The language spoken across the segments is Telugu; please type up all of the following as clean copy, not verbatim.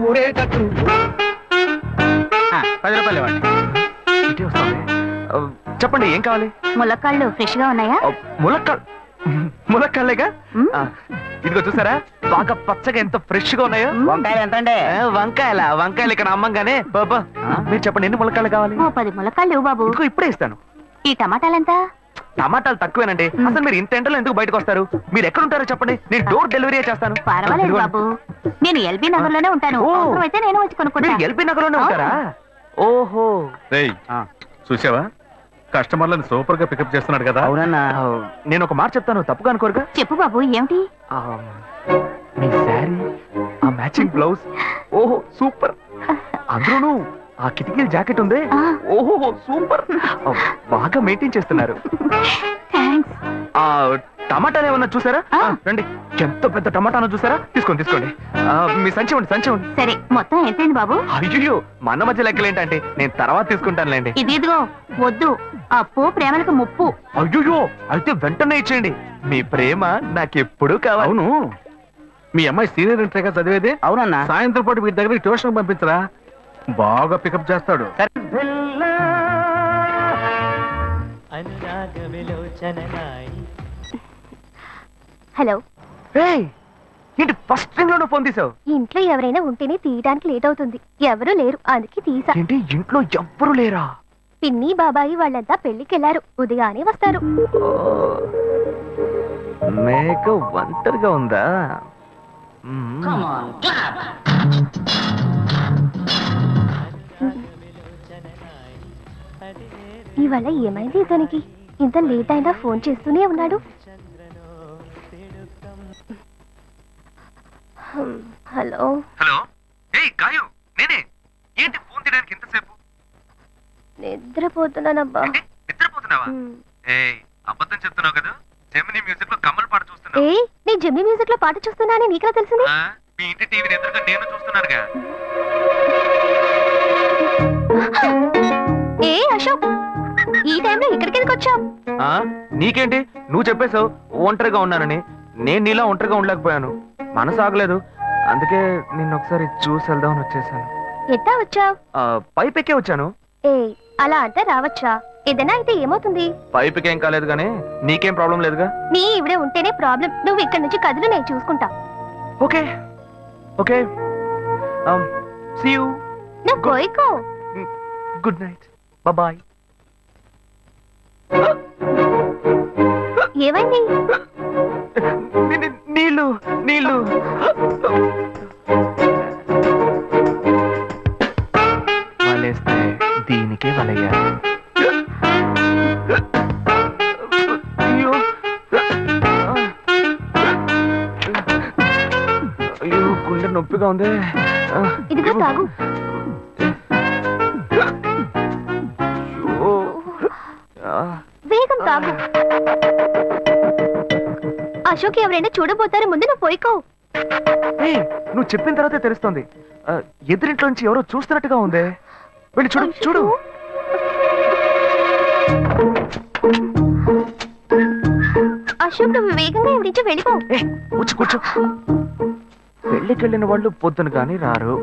ఊరేటట్టు 10 రూపాయలు ఇవ్వండి. ఇటే వస్తుంది. చెప్పండి ఏం కావాలి? ములక్కాళ్ళు ఫ్రెష్ గా ఉన్నాయా? ములక్కాళ్ళేగా. ఇదిగో చూసారా బాగా పచ్చగా ఎంత ఫ్రెష్ గా ఉన్నాయో. వంకాయలు ఎంత అండి? వంకాయలు ఇక్కడ అమ్మంగానే బాబా మీరు చెప్పండి ఎన్ని ములక్కాళ్ళు కావాలి? 10 ములక్కాళ్ళు ఇవ్వు బాబు. ఇదిగో ఇప్పుడే ఇస్తాను. ఈ టమాటాలెంత? టమాటాలు తక్కువేనండి. అసలు మీరు ఇంత ఎండలో ఎందుకు బయటకు వస్తారు? మీరు ఎక్కడ ఉంటారో చెప్పండి, నేను డోర్ డెలివరీ చేస్తాను. పర్వాలేదు బాబు, నేను ఎల్బీ నగర్ లోనే ఉంటాను. అయితే నేను వచ్చి కొనుక్కుంటా. మీరు ఎల్బీ నగర్ లోనే ఉంటారా? ఓహో. చూసావా కస్టమర్లను సూపర్ గా పికప్ చేస్తున్నాడు కదా. అవునన్నా. నేను ఒక మాట చెప్తాను, తప్పుగా అనుకోరుగా? చెప్పు బాబు, ఏమిటి? మీ శారీ, ఆ మ్యాచింగ్ బ్లౌజ్, ఓహో సూపర్. అందులోనూ ఆ కిటికీల జాకెట్ ఉంది, ఓహో సూపర్. బాగా మెయింటైన్ చేస్తున్నారు. ఆ టమాటాలు ఏమన్నా చూసారా? రండి, ఎంత పెద్ద టమాటాను చూసారా? తీసుకోండి. మీ సంచి ఉండి. సరే, మొత్తం ఎంతైంది బాబు? అయ్యో మన మధ్య లెక్కలు ఏంటంటే నేను తర్వాత తీసుకుంటానులేండి. ఇదిగో వద్దు, అప్పు ప్రేమలకు ముప్పు. అయ్యో అయితే వెంటనే ఇచ్చేయండి. మీ ప్రేమ నాకెప్పుడు కావాలి. అవును, మీ అమ్మాయి సీనియర్ ఇంటర్గా చదివేది. అవునన్నా. సాయంత్రం పాటు వీటి దగ్గర ట్యూషన్ పంపించరా, బాగా పికప్ చేస్తాడు. హలో. ఏంటి ఫస్ట్ రింగ్ లోనే ఫోన్ తీసావు? ఇంట్లో ఎవరైనా ఉంటేనే తీయడానికి లేట్ అవుతుంది. ఎవరూ లేరు, అందుకే తీసా. ఏంటి ఇంట్లో ఎవ్వరు లేరా? పిన్ని బాబాయి వాళ్ళంతా పెళ్లికెళ్లారు, ఉదయానే వస్తారు. మేక ఒంటరిగా ఉందా? ఇవాళ ఏమైంది ఇతనికి? ఇంత లేట్ అయినా ఫోన్ చేస్తూనే ఉన్నాడు. హలో. గాయు నేనే. ఏంటి ఫోన్ తీయడానికి ఎంతసేపు? నిద్రపోతున్నానబ్బా. నిద్రపోతున్నావా? అబద్ధం చెప్తున్నావు కదా. జెమినీ మ్యూజిక్ లో కమల్ పాట చూస్తున్నా. నేను జెమినీ మ్యూజిక్ లో పాట చూస్తున్నానని నీకెలా తెలిసింది? మీ ఇంటి టీవీని ఎదురుగా నేను చూస్తున్నానుగా. అశోక్, ఈ టైంలో ఇక్కడికి ఎందుకు వచ్చావు? నీకేంటి, నువ్వు చెప్పేశావు ఒంటరిగా ఉన్నానని. నేను నీలా ఒంటరిగా ఉండలేకపోయాను, మనసు ఆగలేదు. అందుకే నిన్ను ఒకసారి చూసి వెళ్దామని వచ్చేసాను. ఎట్టా వచ్చావు? పైపెక్కే వచ్చాను. అలా అంటే రావచ్చా? ఏదైనా అయితే ఏమవుతుంది? పైపెక్కేం కాలేదు గానీ నీకేం ప్రాబ్లం లేదుగా. నీ ఇవిడే ఉంటేనే ప్రాబ్లం. నువ్వు ఇక్కడ నుంచి కదులు, నేను చూసుకుంటా. Okay okay, see you. నువ్వు కోయికో. Good night, bye. ఏమైంది? నీళ్ళు. వలేస్తే దీనికే వలయ్యారు. అయ్యో గుండె నొప్పిగా ఉంది. ఇదిగో తాగు. వేగం తాగు. అశోక్ ఎవరైనా చూడబోతారు, ముందు నువ్వు పోయికో. నువ్వు చెప్పిన తర్వాతే తెలుస్తోంది. ఎదురింట్లో నుంచి ఎవరో చూస్తున్నట్టుగా ఉంది. వెళ్ళి చూడు. అశోక్, నువ్వు వేగంగా ఎవరి నుంచి వెళ్ళిపో. కూర్చో. పెళ్ళికెళ్ళిన వాళ్ళు పొద్దున కానీ రారు.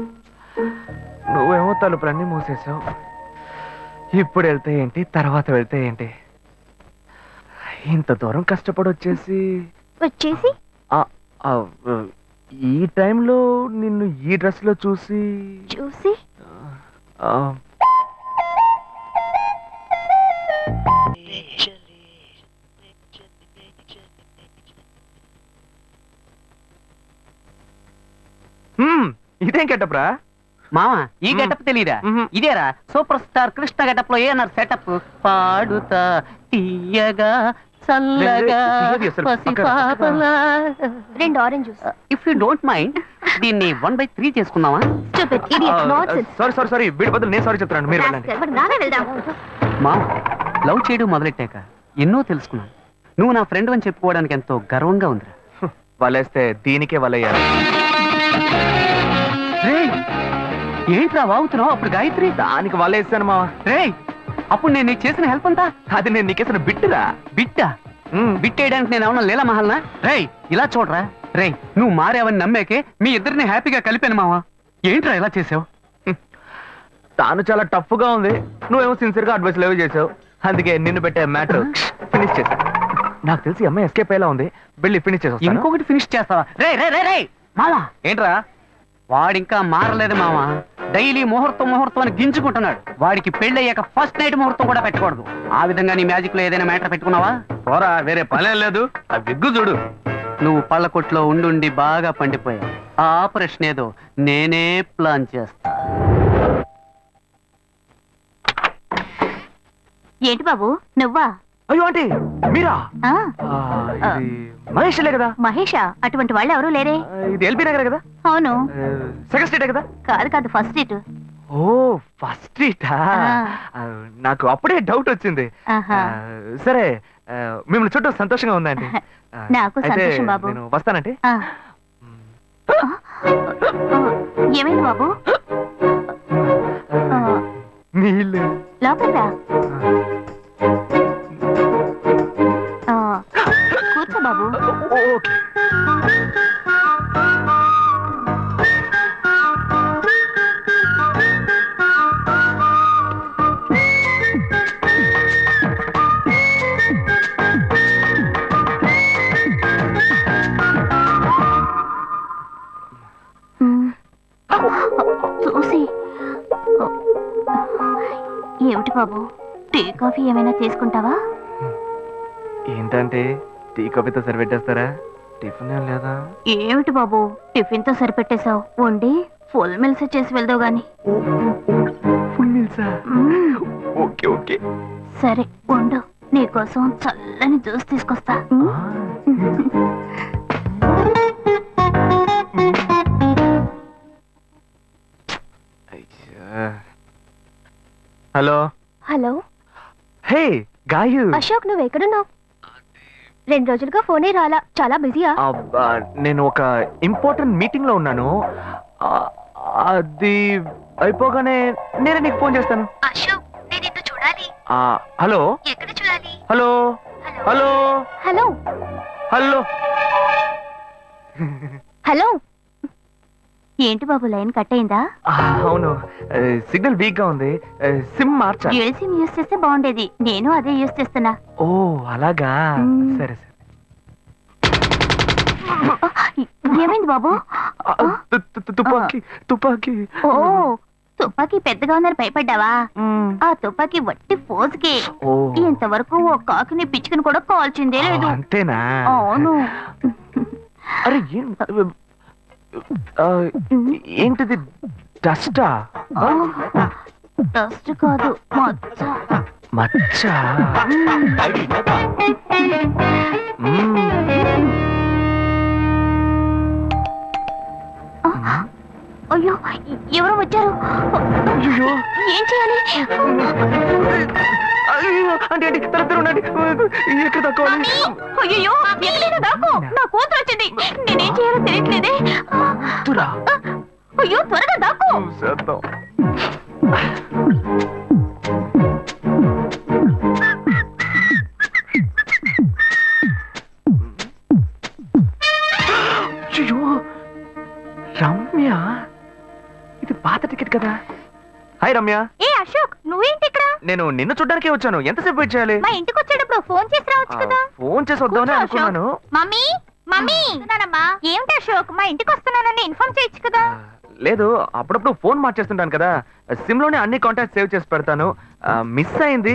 నువ్వేమో తలుపులన్నీ మూసేసావు. ఇప్పుడు వెళ్తే ఏంటి, తర్వాత వెళ్తే ఏంటి? ఇంత దూరం కష్టపడి వచ్చేసి ఈ టైంలో నిన్ను ఈ డ్రెస్ లో చూసి ఇదేం గెటప్రా మామ? ఈ గెటప్ తెలీదా? ఇదేరా సూపర్ స్టార్ కృష్ణ గెటప్ లో ఏమన్నారు సెటప్? పాడుతా తీయగా చల్లగా పసిపాపలా. 2 orange juice. If you don't mind దీన్ని 1/3 చేసుకుందామా? సారీ వీడి బదులు నేను సారీ చెప్తున్నాను, మీరు వెళ్ళండి. మామ, లవ్ చేయడం మొదలెట్టాక ఎన్నో తెలుసుకున్నాను. నువ్వు నా ఫ్రెండ్ అని చెప్పుకోవడానికి ఎంతో గర్వంగా ఉందిరా. వలేస్తే దీనికే వలయ్యారు. ఏంట్రా వాగుతున్నావు? అప్పుడు గాయత్రి దానికి వలేస్తాను మా. అప్పుడు నేను నీకు చేసిన హెల్ప్ అంతా అది నేను నీకేసిన బిట్టురా. బిట్టా? బిట్టేయడానికి నేను ఏమన్నా లీలా మహల్నా? ఇలా చూడరా, నువ్వు మారేవని నమ్మేకే మీ ఇద్దరిని హ్యాపీగా కలిపాను మావా. ఏంట్రా ఇలా చేసావు? తాను చాలా టఫ్ గా ఉంది, నువ్వేమో సిన్సియర్ గా అడ్వైస్ లేవు చేసావు. అందుకే నిన్ను పెట్టే మ్యాటర్ ఫినిష్ చేశా. నాకు తెలిసి అమ్మాయి ఎస్కేప్ అయ్యేలా ఉంది, వెళ్ళి ఫినిష్ చేసి ఇంకొకటి ఫినిష్ చేస్తావా? రే రే రే రే మామా, ఏంట్రా వాడింకా మారలేదు మామా. డైలీ ముహూర్తం ముహూర్తం అని గింజుకుంటున్నాడు. వాడికి పెళ్ళయ్యాక ఫస్ట్ నైట్ ముహూర్తం కూడా పెట్టకూడదు. ఆ విధంగా నీ మ్యాజిక్ లో ఏదైనా మ్యాటర్ పెట్టుకున్నావా? పోరా, వేరే పనేం లేదు. ఆ విగ్గు చూడు. నువ్వు పళ్ళ కొట్లో ఉండుండి బాగా పండిపోయావు. ఆ ఆపరేషన్ ఏదో నేనే ప్లాన్ చేస్తా. ఏంటి బాబు నువ్వా? అయ్యో ఆంటీ మీరా? ఆ, ఇది మహేష్లే కదా? మహేషా? అటువంటి వాళ్ళు ఎవరు లేరే. ఇది ఎల్బీ నగర్ కదా? అవును. సెకండ్ స్ట్రీటే కదా? కాదు కాదు, ఫస్ట్ సీట్. ఓ ఫస్ట్ స్ట్రీటా? నాకు అప్పుడే డౌట్ వచ్చింది. ఆహా. సరే, మిమ్మల్ని చుట్టూ సంతోషంగా ఉందండి. నాకు అయితే సంతోషం బాబు. నేను వస్తానండి. ఆ. ఏమైంది బాబు? నీళ్ళు. లోపలికి రా. కూర్చో బాబు. ఓకే. చూసి ఏమిటి బాబు, టీ కాఫీ ఏమైనా తీసుకుంటావా? ఏంటంటే టీ కాఫీతో సరిపెట్టేస్తారా? టిఫిన్ ఏం లేదా? ఏమిటి బాబు టిఫిన్ తో సరిపెట్టేశావు? వండి ఫుల్ మిల్స్ చేసి వెళ్దావు గాని. ఫుల్ మీల్సా? మ్మ్. Okay okay. సరే వండు, నీకోసం చల్లని జ్యూస్ తీసుకొస్తా. Hello. Hello hey Gayu. Ashok, నువ్వు ఎక్కడున్నావు? 2 రోజులుగా ఫోనే రాలా, చాలా బిజీయా? నేను ఒక ఇంపార్టెంట్ మీటింగ్ లో ఉన్నాను. అది అయిపోగానే నేనే నీకు ఫోన్ చేస్తాను. అశోక్, నేను నిన్ను చూడాలి. హలో. ఎక్కడ చూడాలి? Hello hello hello hello. Hello. ఏంటి బాబు లైన్ కట్ అయిందా? అవును, సిగ్నల్ వీక్ గా ఉంది. సిమ్ మార్చా. డ్యూయల్ సిమ్ యూస్ చేస్తే బాగుండేది. నేను అదే యూస్ చేస్తున్నా. ఓ అలాగా. మ్మ్. సరే సరే. ఏమైంది బాబు? తుపాకీ తుపాకీ. ఓ, తుపాకీ పెద్దగా ఉందని భయపడ్డావా? ఆ తుపాకీ వట్టి ఫోజుకే. ఓ. ఇంతవరకు ఓ కాకిని పిచ్చుకుని కూడా కాల్చిందే లేదు. అంతేనా? అవును. అరే ఏంటిది? డస్టా? డస్ట్ కాదు, మచ్చ. మచ్చ. అయ్యో, ఎవరో వచ్చారు. అయ్యో. ఏం చేయాలి? అయ్యో, అంటే తరతరు ఉండండి. ఎక్కడ తక్కువాలి? అయ్యో, ఎక్కడైనా దాక్కో. నా కూతురు వచ్చింది. నేనేం చేయాలో తెలియట్లేదే. తురా. అయ్యో, త్వరగా దాక్కో. చేద్దాం. అయ్యో, రమ్య, ఇది పాత టికెట్ కదా? హాయ్ రమ్య. ఏ అశోక్, నువ్వేంటి ఇక్కడ? నేను నిన్ను చూడ్డానికే వచ్చాను. ఎంతసేపు వెయిట్ చేయాలి? మా ఇంటికి వచ్చేటప్పుడు ఫోన్ చేసి రావచ్చు కదా. ఫోన్ చేసి వద్దామని కూర్చో, అనుకున్నాను. Mummy mummy. ఏమిటి అశోక్, మా ఇంటికి వస్తున్నానని ఇన్ఫార్మ్ చేయొచ్చు కదా. లేదు, అప్పుడప్పుడు ఫోన్ మార్చేస్తుంటాను కదా, సిమ్ లోనే అన్ని కాంటాక్ట్ సేవ్ చేసి పెడతాను. మిస్ అయింది,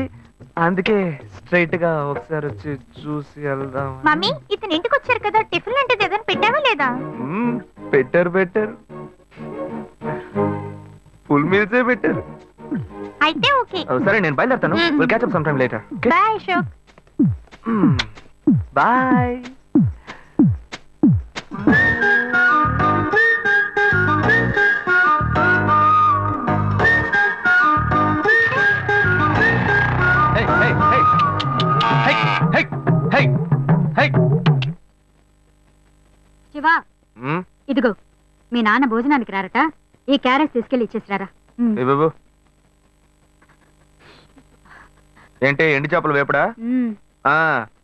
అందుకే స్ట్రైట్ గా ఒకసారి వచ్చి చూసి వెళ్దాం. మమ్మీ, ఇతను ఇంటికి వచ్చారు కదా, టిఫిన్ లాంటిది ఏదైనా పెట్టావా లేదా? బెటర్ బెటర్, ఫుల్ మీల్సే బెటర్. అయితే ఓకే. సరే, నేను బయలుదేరుతాను. Hmm. Will catch up some time later. Bye Ashok. Bye. Shiva, ఇదిగో మీ నాన్న భోజనానికి రారట, ఈ క్యారెట్ తీసుకెళ్లి ఇచ్చేసిరారా. ఏ బాబు, ఏంటి ఎండి చేపలు వేపడా?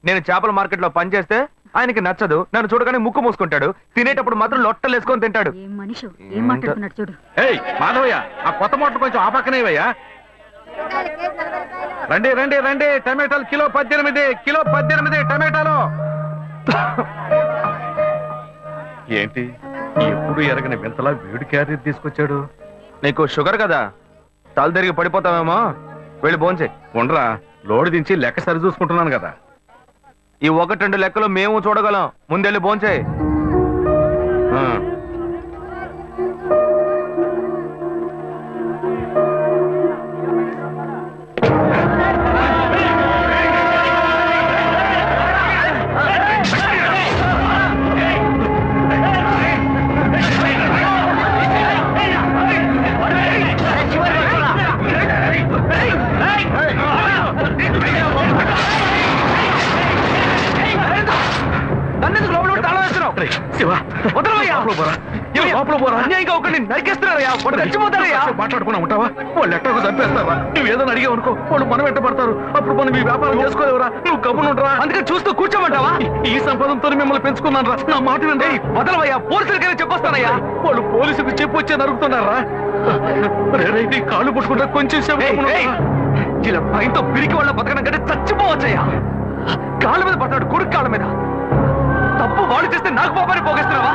నేను చేపల మార్కెట్ లో పనిచేస్తే ఆయనకి నచ్చదు, నన్ను చూడగానే ముక్కు మూసుకుంటాడు, తినేటప్పుడు మాత్రం లొట్టలు వేసుకొని తింటాడు. ఏం మనిషి ఏం మాట్లాడుతున్నాడు చూడు. ఏయ్ మాధవయ్య, ఆ కొత్త మోటార్ కొంచెం ఆ పక్కనేవయ్యా. రండి రండి రండి, టమాటాలు కిలో 18, కిలో 18 టమాటాలు. ఏంటి ఎప్పుడు ఎరగని వింతలా వేడి క్యారెట్ తీసుకొచ్చాడు? నీకు షుగర్ కదా, తల తిరిగి పడిపోతావేమో, వెళ్ళి భోంచే. ఉండరా, లోడు దించి లెక్క సరి చూసుకుంటున్నాను కదా. ఈ 1-2 లెక్కలు మేము చూడగలం, ముందెళ్ళి భోంచే. ఆ. నన్నెందుకు లోపల పెట్టి తాళం వేస్తున్నావు? రేయ్, శివ, వదలవయ్యా. లోపల పోరా. లోపల పోరా. అన్యాయంగా ఒకరిని నరికేస్తున్నారయ్యా, వాడు చచ్చిపోతారయ్యా. మాట్లాడుకున్నా ఉంటావా? వాళ్ళు ఎట్టకు చంపేస్తావా? నువ్వు ఏదైనా అడిగావు అనుకో, వాళ్ళు మనం వెంటబడతారు. అప్పుడు మనం ఈ వ్యాపారం చేసుకోలేవరా? నువ్వు గమ్మునుంటరా. అందుకని చూస్తూ కూర్చోమంటావా? ఈ సంపాదనతో మిమ్మల్ని పెంచుకున్నాను రా. నా మాట వినండి. వదలవయ్యా, పోలీసులకైనా చెప్పొస్తానయ్యా. వాళ్ళు పోలీసుకు చెప్పొచ్చే నరుగుతున్నారా? రేయ్, నీ కాళ్ళు పుట్టుకుంటా కొంచెం సేపు ఏయ్, గమ్మునుండరా. ఏయ్, ఇలా భయంతో పిరికి వాళ్ళ బతకడం కంటే చచ్చిపోవచ్చయ్యా. కాళ్ళ మీద పడ్డాడు, కొడుకు కాళ్ళ మీద. తప్పు వాళ్ళు చేస్తే నాకు పాపాన్ని పోగేస్తున్నావా?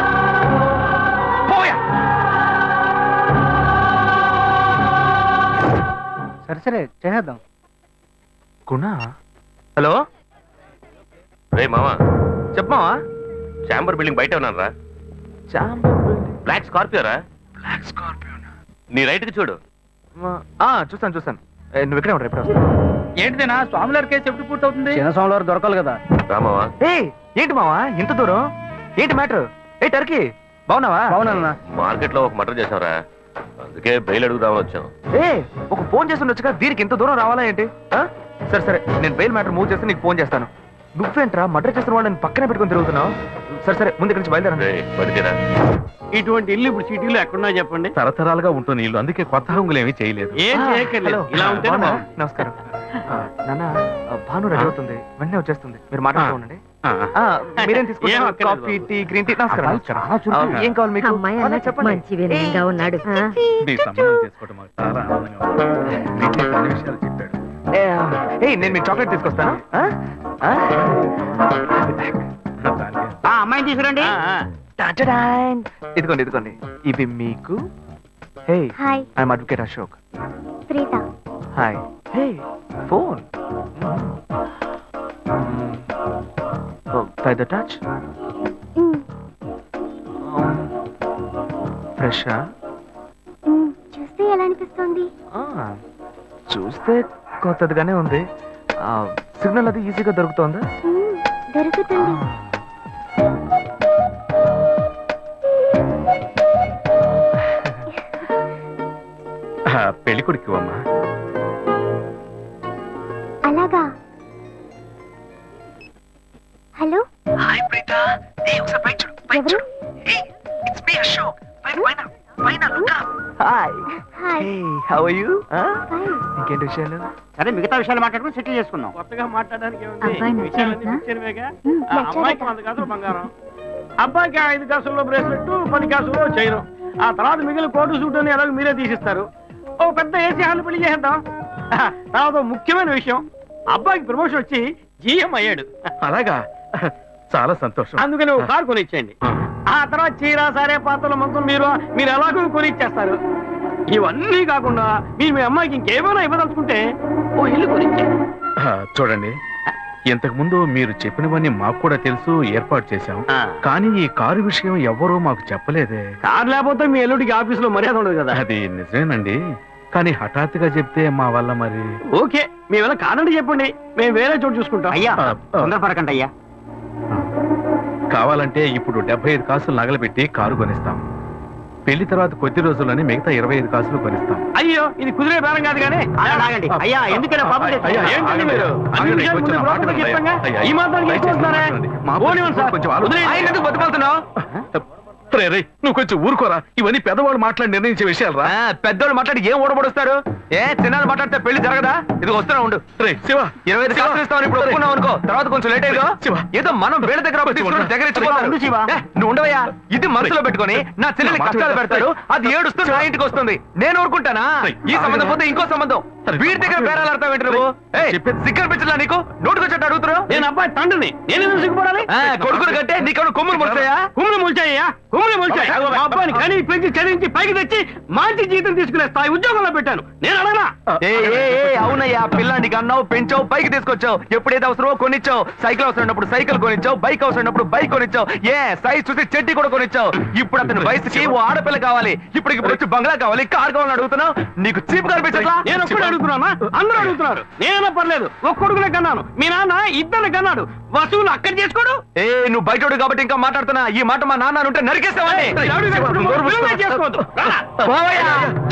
పోయా. సరే సరే చేద్దాం. గుణ, హలో రే మామా, చెప్పమావా? చాంబర్ బిల్డింగ్ బయట ఉన్నాను రా. బ్లాక్ స్కార్పియో రా. Black Scorpio. నీ రైట్ కి చూడు. చూస్తాను చూస్తాను. నువ్వు ఇక్కడే ఉంటావు, ఎప్పుడు వస్తావు? ఏంటిదేనా స్వామివారి కేసు ఎప్పుడు పూర్తవుతుంది? చిన్న స్వామివారు దొరకాలి కదా. రా మావా. ఏంటి మావా ఇంత దూరం? ఏంటి మ్యాటర్? ఏ టర్కీ, బాగున్నావా? బాగున్నా. మార్కెట్ లో ఒక మర్డర్ చేసావురా, అందుకే బెయిల్ అడుగుదామని వచ్చాం. ఒక ఫోన్ చేసి ఉండొచ్చుగా, దీనికి ఇంత దూరం రావాలా ఏంటి? సరే సరే, నేను బెయిల్ మ్యాటర్ మూవ్ చేస్తే నీకు ఫోన్ చేస్తాను. నువ్వేంట్రా మర్డర్ చేసిన వాళ్ళని పక్కనే పెట్టుకొని తిరుగుతున్నావు? సరే సరే, ముందు ఇక్కడి నుంచి బయలుదేరండి. పడితేరా ఇటువంటి ఇల్లు ఇప్పుడు సిటీలో ఎక్కడున్నా చెప్పండి. తరతరాలుగా ఉంటుంది ఇల్లు, అందుకే కొత్త హంగులు ఏమీ చేయలేదు. ఏం చేయక్కర్లేదు, ఇలా ఉంటే బాగున్నా? నమస్కారం. నాన్న, భాను రెడీ అవుతుంది, వెంటనే వచ్చేస్తుంది, మీరు మాట్లాడుకోండి. మీరేం తీసుకుంటారు? ఏం అక్కర్లేదు కాఫీ, టీ, గ్రీన్ టీ? నమస్కారం. ఏం కావాలి మీకు? చెప్పండి. మంచి వినయంగా ఉన్నాడు. నీ సంబంధం చేసుకోవడం మాకు చాలా ఆనందంగా ఉంది. నీకే కొన్ని విషయాలు చెప్పాడు. నేను మీకు చాక్లెట్ తీసుకొస్తాను. దానికే. అమ్మాయిని తీసుకురండి. ఇదిగోండి ఇదిగోండి, ఇవి మీకు. Hey, hi, I'm advocate Ashok. Preetha. Hi. Hey, phone. By the touch. ఫ్రెషా? చూస్తే ఎలా అనిపిస్తుంది? చూస్తే కొత్తదిగానే ఉంది. సిగ్నల్ అది ఈజీగా దొరుకుతోందా? దొరుకుతుంది. పెళ్లి కొడుకు అమ్మా. అలాగా. Hello, hi Preetha. ఒకసారి పైకి చూడు, పైకి ఎవరు? చూడు. It's me Ashok. పైన పైన look up. Hi. Hi. Hey, how are you? Fine. ఇంకేంటి విషయాలు? సరే మిగతా విషయాలు మాట్లాడుకుని సెటిల్ చేసుకుందాం. కొత్తగా మాట్లాడడానికి అబ్బాయి నచ్చాడా? అమ్మాయికి 100 కాసులు బంగారం, అబ్బాయికి 5 కాసుల్లో బ్రేస్లెట్, 10 కాసుల్లో చైన్. ఆ తర్వాత మిగిలిన కోటు సూట్ అని ఎలాగో మీరే తీసిస్తారు. ఓ పెద్ద ఏసీ హాల్ పెళ్లి చేద్దాం. తర్వాత ముఖ్యమైన విషయం, అబ్బాయికి ప్రమోషన్ వచ్చి జీఎం అయ్యాడు. అలాగా, చాలా సంతోషం. అందుకని ఒక కారు కొనిచ్చేయండి. ఆ తర్వాత చీర, సారే, పాత్రలు మొత్తం మీరు ఎలాగో కొనిచ్చేస్తారు. ఇవన్నీ కాకుండా మీరు మీ అమ్మాయికి ఇంకేమైనా ఇవ్వదలుచుకుంటే ఓ ఇల్లు కొనిచ్చేయండి. చూడండి, ఇంతకు ముందు మీరు చెప్పినవన్నీ మాకు కూడా తెలుసు, ఏర్పాటు చేశాం. కానీ ఈ కారు విషయం ఎవ్వరూ మాకు చెప్పలేదే. కారు లేకపోతే మీ ఎల్లుడికి ఆఫీసులో మర్యాద ఉండదు కదా. అది నిజమేనండి, కానీ హఠాత్తుగా చెప్తే మా వల్ల మరి. ఓకే, మీ వల్ల కాదండి చెప్పండి, మేము వేరే చోటు చూసుకుంటాం. అయ్యా తొందరపడకండి అయ్యా. కావాలంటే ఇప్పుడు 75 కాసులు నగలబెట్టి కారు కొనిస్తాం. పెళ్లి తర్వాత కొద్ది రోజుల్లోనే మిగతా 25 కాసులు కొనిస్తాం. అయ్యో, ఇది కుదిరే బేరం కాదు కానీ ఆగండి. అయ్యా, ఎందుకైనా పాపం చేస్తారు? అయ్యా, ఏంటండి ఆగండి. మీరు? ఆగండి, అన్ని విషయాలు కొంచెం ముందు బ్రోకర్కి మాట్లాడండి. చెప్తాంగా? అయ్యా, ఈ మాత్రానికి దయచేసి ఎక్కువ వస్తున్నారా? మాట్లాడండి. మా పోనివ్వండి సార్. కొంచెం ఆలోచించండి. వదిలేయండి. ఆయన ఎందుకు బతుకుతున్నావు? రే రే నువ్వు కొంచెం ఊరుకోరా, ఇవన్నీ పెద్దవాళ్ళు మాట్లాడి నిర్ణయించే విషయాలు రా. పెద్దోళ్ళు మాట్లాడి ఏం ఓడబడుస్తారు? చిన్నాళ్ళు మాట్లాడితే పెళ్లి జరగదా? ఇది వస్తున్నా ఉండు. రే శివ, 25 కాసులు ఇస్తామని ఇప్పుడు ఒప్పుకున్నావు అనుకో, తర్వాత కొంచెం లేట్ అయ్యో. శివ. ఏదో మనం వేళ దగ్గర దగ్గర ఉండు శివ. నువ్వు ఉండవయ్యా. ఇది మనసులో పెట్టుకొని నా చెల్లెలు కష్టాలు పెడతాడు, అది ఏడుస్తూ నా ఇంటికి వస్తుంది, నేను ఊరుకుంటానా? ఈ సంబంధం పోతే ఇంకో సంబంధం. వీడి దగ్గర బేరాలు ఆడతావేంటి నువ్వు? సిగ్గర్ పిచ్చలా నీకు? నోటుకొచ్చేట్టు అడుగుతున్నావు. నేను అబ్బాయి తండ్రిని, నేను ఎందుకు సిగ్గుపడాలి? కొడుకులు కంటే నీకు కొమ్ములు మొలుస్తాయా? కుమ్ములు మొలిచాయ్యా, కుమ్ములు మొలిచాయి. మా అబ్బాయిని కని పెంచి చదివించి పైకి తెచ్చి మంచి జీతం తీసుకునే స్థాయి ఉద్యోగంలో పెట్టాను. నేను అడగనా? అవునయ్యా, పిల్లానికి అన్నావు, పెంచావు, పైకి తీసుకొచ్చావు. ఎప్పుడైతే అవసరమో కొనిచ్చావు. సైకిల్ అవసరం ఉన్నప్పుడు సైకిల్ కొనిచ్చావు, బైక్ అవసరం ఉన్నప్పుడు బైక్ కొనిచ్చావు. సైజ్ చూసి చెడ్డి కూడా కొనిచ్చావు. ఇప్పుడు అతని వయసుకి ఓ ఆడపిల్ల కావాలి, ఇప్పుడు వచ్చి బంగ్లా కావాలి, కార్ కావాలని అడుగుతున్నావు. నీకు చీప్ కనిపించట్లా? నేను ఒక్కడే అడుగుతున్నా, అందరూ అడుగుతున్నారు. నేనైనా పర్లేదు, ఒక్క కొడుకునే కన్నాను, మీ నాన్న ఇద్దరు కన్నాడు. వసూలు అక్కడ చేసుకోడు. నువ్వు బయటోడు కాబట్టి ఇంకా మాట్లాడుతున్నా. ఈ మాట మా నాన్న ఉంటే నరికేస్తావని. చేసుకోవద్దు.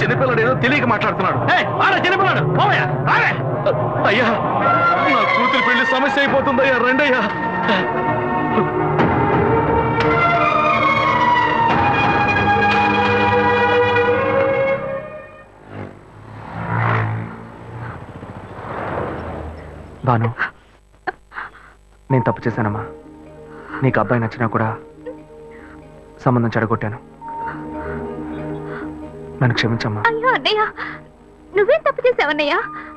చిన్నపిల్లడు ఏదో తెలియక మాట్లాడుతున్నాడు. చిన్నపిల్లాడు పోవయ్యా, రావే. అయ్యా, నా కూతురు పెళ్లి సమస్య అయిపోతుందయ్యా, రండయ్యా. బాను, నేను తప్పు చేశానమ్మా. నీకు అబ్బాయి నచ్చినా కూడా సంబంధం చెడగొట్టాను. నన్ను క్షమించమ్మా. అయ్యో అన్నయ్య, నువ్వేం తప్పు చేసావన్నయ్య?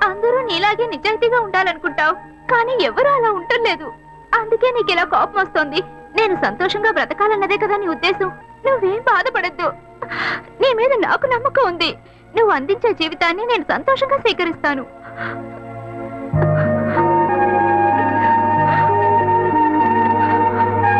అందరూ నీలాగే నిజాయితీగా ఉండాలనుకుంటావు, కానీ ఎవరు అలా ఉండలేదు. అందుకే నీకు ఇలా కోపం వస్తుంది. నేను సంతోషంగా బ్రతకాలన్నదే కదా నీ ఉద్దేశం. నువ్వేం బాధపడద్దు, నీ మీద నాకు నమ్మకం ఉంది. నువ్వు అందించే జీవితాన్ని నేను సంతోషంగా స్వీకరిస్తాను.